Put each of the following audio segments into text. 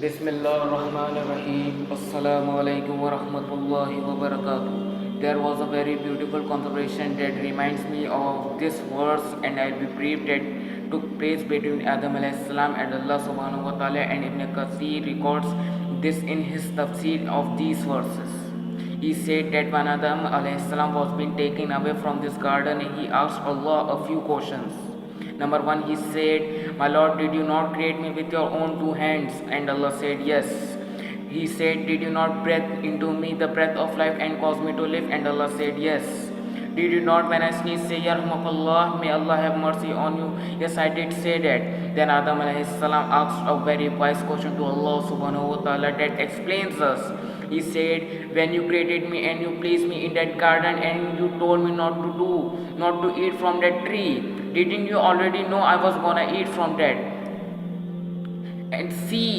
Bismillahirrahmanirrahim. Assalamu alaikum wa rahmatullahi wa barakatuh. There was a very beautiful conversation that reminds me of this verse, and I'll be brief, that took place between Adam alayhi salam and Allah subhanahu wa ta'ala, and Ibn Kathir records this in his tafsir of these verses. He said that when Adam alayhi salam was being taken away from this garden, he asked Allah a few questions. Number one, he said, "My Lord, did you not create me with your own two hands?" And Allah said, "Yes." He said, "Did you not breathe into me the breath of life and cause me to live?" And Allah said, "Yes." "Did you not, when I sneeze, say, Yarhamakallah, may Allah have mercy on you?" "Yes, I did say that." Then Adam alayhi salam asked a very wise question to Allah subhanahu wa ta'ala that explains us. He said, "When you created me and you placed me in that garden and you told me not to eat from that tree, didn't you already know I was gonna eat from that?" And see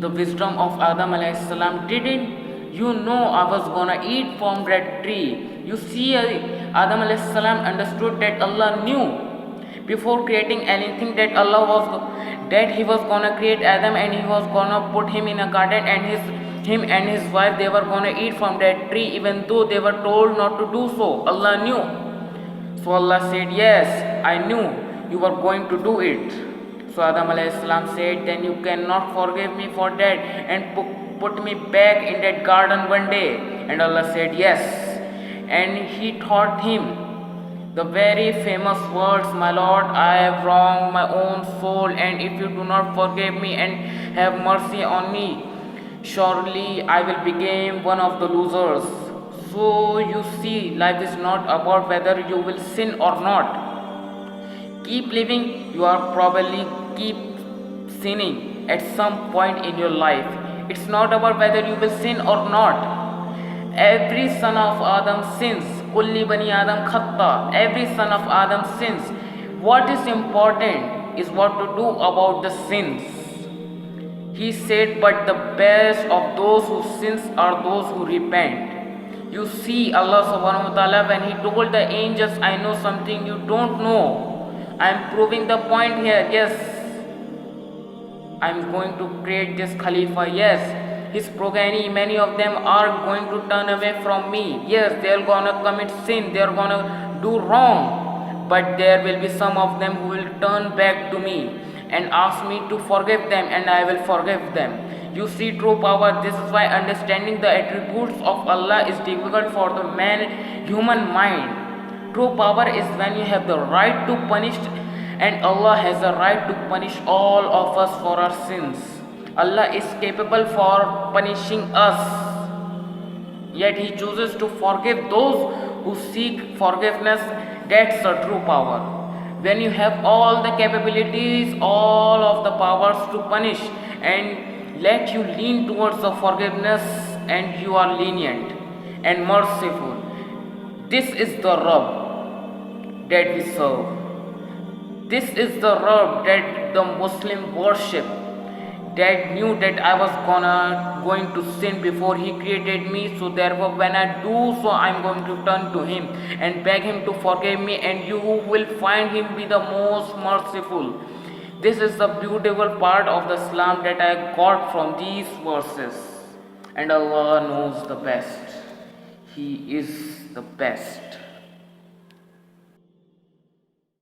the wisdom of Adam alayhi salam. Didn't you know I was gonna eat from that tree? You see, Adam alayhi salam understood that Allah knew before creating anything that he was gonna create Adam, and he was gonna put him in a garden, and him and his wife, they were gonna eat from that tree, even though they were told not to do so. Allah knew. So Allah said, "Yes, I knew you were going to do it." So Adam alayhi salam said, "Then you cannot forgive me for that and put me back in that garden one day." And Allah said, "Yes." And he taught him the very famous words, "My Lord, I have wronged my own soul, and if you do not forgive me and have mercy on me, surely I will become one of the losers." So you see, life is not about whether you will sin or not. Keep living, you are probably keep sinning at some point in your life. It's not about whether you will sin or not. Every son of Adam sins. Kulli bani Adam khatta. Every son of Adam sins. What is important is what to do about the sins. He said, "But the best of those who sins are those who repent." You see, Allah subhanahu wa ta'ala, when he told the angels, "I know something you don't know. I am proving the point here. Yes, I am going to create this Khalifa. Yes, his progeny, many of them are going to turn away from me. Yes, they are gonna commit sin, they are gonna do wrong. But there will be some of them who will turn back to me and ask me to forgive them, and I will forgive them." You see true power. This is why understanding the attributes of Allah is difficult for the human mind. True power is when you have the right to punish, and Allah has the right to punish all of us for our sins. Allah is capable for punishing us, yet He chooses to forgive those who seek forgiveness. That's the true power. When you have all the capabilities, all of the powers to punish, and let you lean towards the forgiveness, and you are lenient and merciful. This is the Rabb that we serve. This is the Rabb that the Muslim worship, that knew that I was going to sin before he created me. So therefore, when I do so, I'm going to turn to him and beg him to forgive me, and you will find him be the most merciful. This is the beautiful part of the Islam that I got from these verses. And Allah knows the best. He is the best.